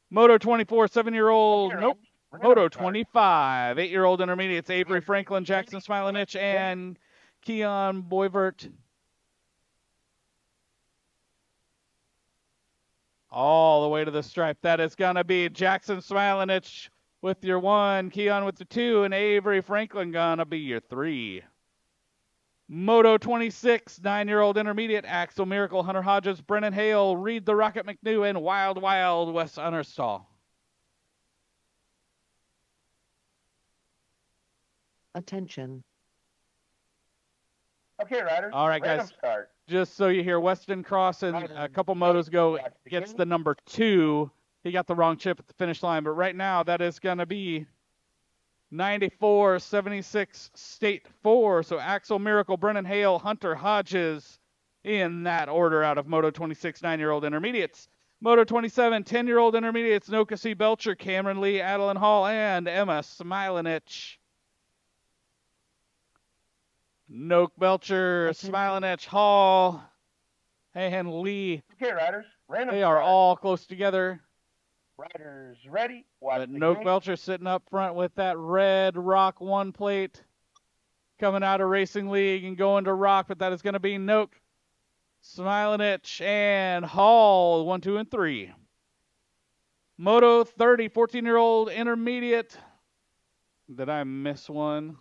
Moto 24, 7-year-old, nope. Moto 25, 8-year-old intermediates, Avery Franklin, Jackson Smilanich, and Keon Boivert. All the way to the stripe. That is going to be Jackson Smilanich with your 1, Keon with the 2, and Avery Franklin going to be your 3. Moto 26, 9-year-old intermediate, Axel Miracle, Hunter Hodges, Brennan Hale, Reed the Rocket McNew, and Wild Wild Wes Unnerstall. Attention. Okay, riders. All right, guys. Start. Just so you hear, Weston Cross and a couple motos ago gets the number 2. He got the wrong chip at the finish line, but right now that is going to be 94-76 State 4. So Axel Miracle, Brennan Hale, Hunter Hodges, in that order out of Moto 26, 9-year-old intermediates. Moto 27, 10-year-old intermediates, Noka C. Belcher, Cameron Lee, Adeline Hall, and Emma Smilanich. Noak Belcher, Smilanich, Hall, and Lee. Okay, riders. Random They are start. all close together. Riders ready. Watch But the Noak gate. Belcher sitting up front with that red Rock 1 plate. Coming out of Racing League and going to Rock, but that is going to be Noak, Smilanich, and Hall, 1, 2, and 3. Moto 30, 14-year-old intermediate. Did I miss one?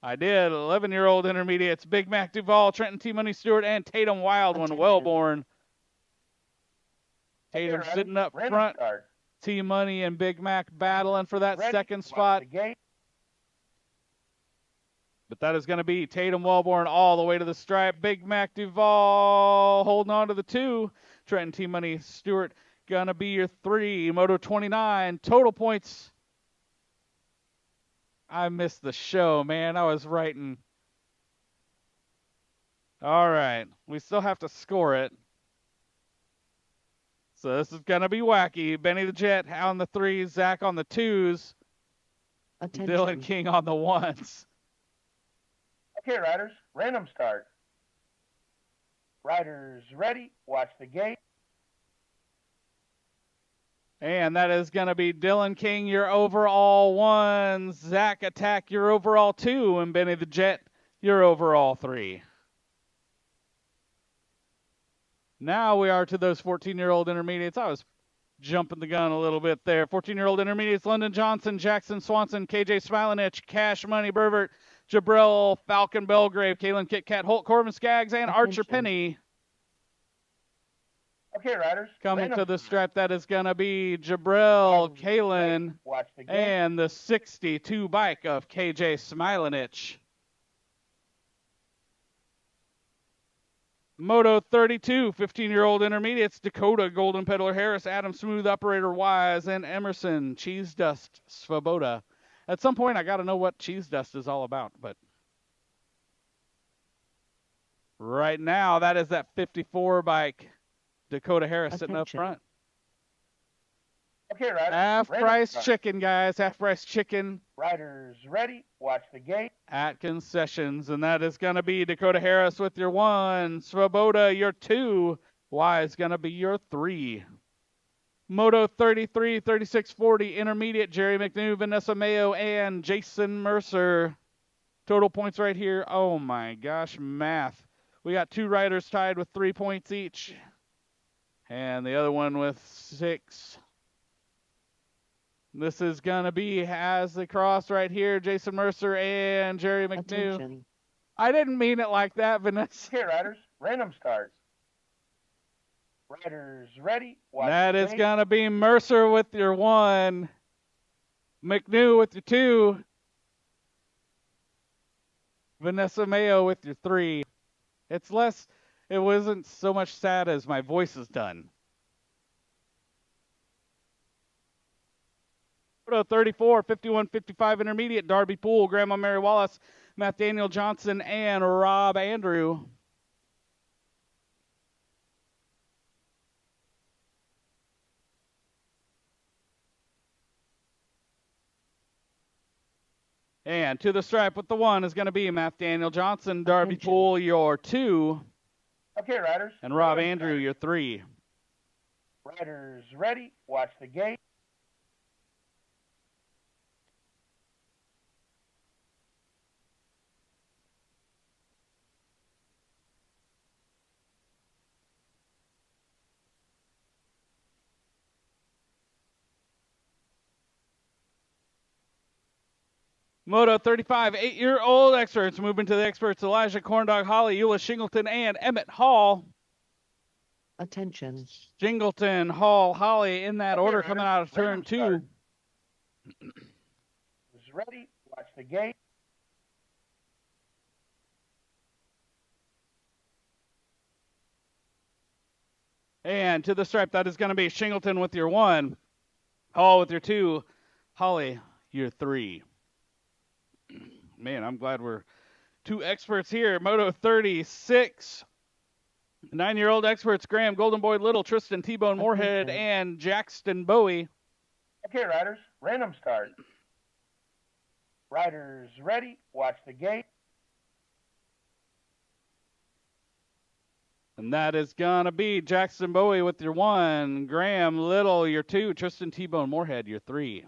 I did. 11-year-old intermediates. Big Mac Duval, Trenton T. Money Stewart, and Tatum Wild, one Wellborn. Tatum Okay, sitting up Random front. start. T Money and Big Mac battling for that Ready. second Watch spot. the gate. But that is going to be Tatum Wellborn all the way to the stripe. Big Mac Duval holding on to the 2. Trenton T Money Stewart going to be your 3. Moto 29. Total points. I missed the show, man. I was writing. All right. We still have to score it. So this is going to be wacky. Benny the Jet on the 3s. Zach on the 2s. Attention. Dylan King on the 1s. Okay, riders. Random start. Riders ready. Watch the gate. And that is going to be Dylan King, your overall 1. Zach Attack, your overall 2. And Benny the Jet, your overall 3. Now we are to those 14-year-old intermediates. I was jumping the gun a little bit there. 14-year-old intermediates, London Johnson, Jackson Swanson, KJ Smilanich, Cash Money Bervert, Jabril, Falcon Belgrave, Kalen Kit Kat, Holt Corbin Skaggs, and Archer Attention. Penny. Okay, riders. Coming Random to the start. stripe, that is going to be Jabril, Riders Kalen, ready. Watch the gate. and the 62 bike of KJ Smilanich. Moto 32, 15-year-old intermediates, Dakota, Golden Peddler Harris, Adam Smooth, Operator Wise, and Emerson, Cheese Dust, Svoboda. At some point, I got to know what Cheese Dust is all about, but right now, that is that 54 bike, Dakota Harris sitting up Attention. front. Okay, riders. Half Random price start. chicken, guys. Half price chicken Riders ready. Watch the gate. at concessions. And that is going to be Dakota Harris with your 1. Svoboda, your 2. Wise going to be your 3. Moto 33, 36, 40, intermediate, Jerry McNew, Vanessa Mayo, and Jason Mercer. Total points right here. Oh my gosh, math. We got 2 riders tied with 3 points each. And the other one with 6. This is going to be as the cross right here, Jason Mercer and Jerry McNew. Attention. I didn't mean it like that, Vanessa. Okay, riders. Random start. Riders ready. Watch That the is gate. going to be Mercer with your 1. McNew with your 2. Vanessa Mayo with your 3. It wasn't so much sad as my voice is done. Moto 34, 51, 55 intermediate, Darby Poole, Grandma Mary Wallace, Matt Daniel Johnson, and Rob Andrew. And to the stripe with the 1 is going to be Matt Daniel Johnson, Darby Attention. Poole, your 2, Okay, riders. and Rob Random Andrew, start. your 3. Riders ready. Watch the gate. Moto 35, 8-year-old experts. Moving to the experts, Elijah Corndog, Holly, Eula Shingleton, and Emmett Hall. Attention. Shingleton, Hall, Holly in that Okay, order riders. coming out of turn Random 2. start. Riders ready. Watch the gate. And to the stripe, that is going to be Shingleton with your 1. Hall with your 2. Holly, your 3. Man, I'm glad we're 2 experts here. Moto 36. 9-year-old experts Graham Golden Boy Little, Tristan T-Bone Moorhead, Attention. and Jackson Bowie. Okay, riders, random start. Riders ready, watch the gate. And that is going to be Jackson Bowie with your 1, Graham Little, your 2, Tristan T-Bone Moorhead, your 3.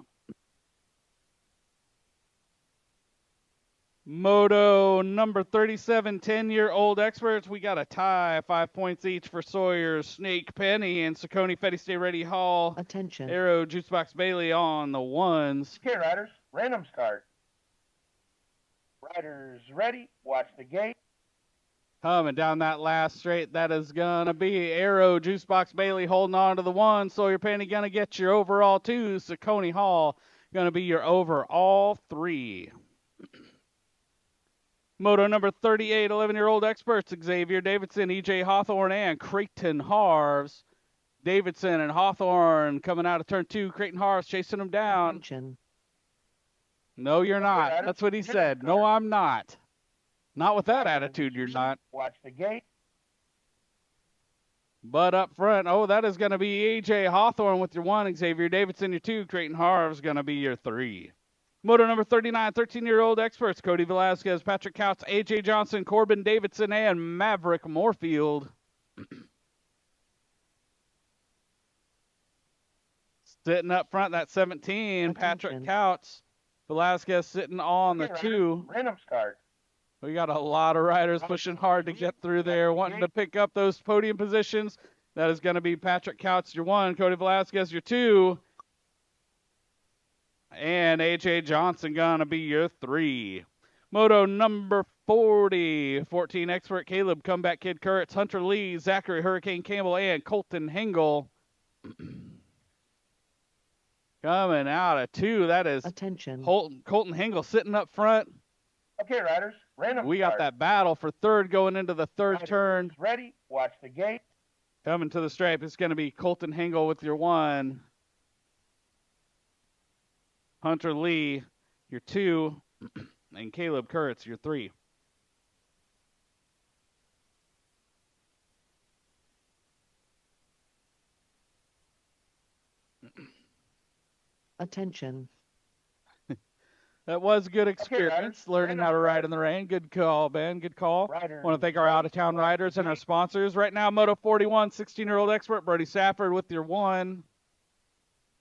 Moto number 37, 10-year-old experts. We got a tie, 5 points each for Sawyer, Snake Penny, and Saucony Fetty Stay Ready Hall. Attention. Arrow Juicebox Bailey on the 1s. Okay, riders, random start. Riders ready, watch the gate. Coming down that last straight, that is going to be Arrow Juicebox Bailey holding on to the 1. Sawyer Penny going to get your overall 2. Saucony Hall going to be your overall 3. Moto number 38, 11-year-old experts, Xavier Davidson, EJ Hawthorne, and Creighton Harves. Davidson and Hawthorne coming out of turn 2. Creighton Harves chasing them down. Attention. No, you're not. That's what he said. No, I'm not. Not with that attitude, you're not. Watch the gate. But up front, oh, that is going to be EJ Hawthorne with your 1. Xavier Davidson, your 2. Creighton Harves going to be your 3. Moto number 39, 13-year-old experts, Cody Velasquez, Patrick Couts, A.J. Johnson, Corbin Davidson, and Maverick Moorfield. Sitting up front, that 17, Patrick Attention. Couts. Velasquez sitting on the Okay, riders, 2. random start. We got a lot of riders pushing hard to get through there, wanting to pick up those podium positions. That is going to be Patrick Couts, your 1, Cody Velasquez, your 2. And A.J. Johnson going to be your 3. Moto number 40, 14 expert Caleb Comeback Kid Kurtz, Hunter Lee, Zachary Hurricane Campbell, and Colton Hengel. Coming out of 2, that is Attention. Colton Hengel sitting up front. Okay, riders, random We got start. that battle for 3rd going into the 3rd Riders turn. ready, watch the gate. Coming to the stripe, it's going to be Colton Hengel with your 1. Hunter Lee, your 2. And Caleb Kurtz, your 3. Attention. That was a good riders, experience, learning how to ride in the rain. Good call, Ben. Good call. Riders Want to thank our ready, out-of-town watch the riders and our gate. sponsors. Right now, Moto 41, 16-year-old expert, Brody Safford with your 1.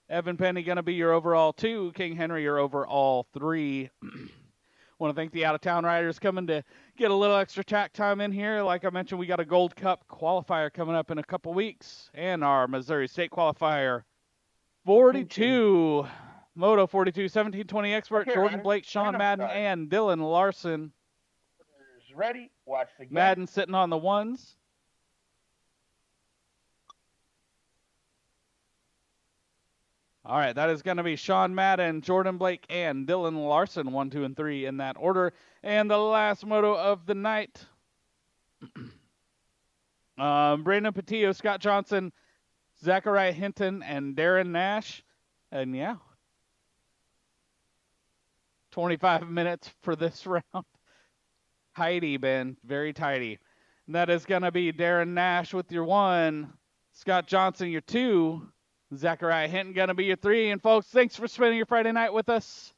Evan Penny going to be your overall 2. King Henry, your overall 3. Want to thank the out-of-town riders coming to get a little extra track time in here. Like I mentioned, we got a Gold Cup qualifier coming up in a couple weeks, and our Missouri State qualifier 42. Moto 42, 1720 expert, Okay, Jordan riders, Blake, Sean random Madden, start. and Dylan Larson. Riders ready, watch the gate. Madden sitting on the 1s. All right, that is going to be Sean Madden, Jordan Blake, and Dylan Larson, 1, 2, and 3 in that order. And the last moto of the night, Brandon Patillo, Scott Johnson, Zachariah Hinton, and Darren Nash. And yeah, 25 minutes for this round. Tidy, Ben, very tidy. And that is going to be Darren Nash with your 1, Scott Johnson your 2, Zachariah Hinton going to be your 3. And folks, thanks for spending your Friday night with us.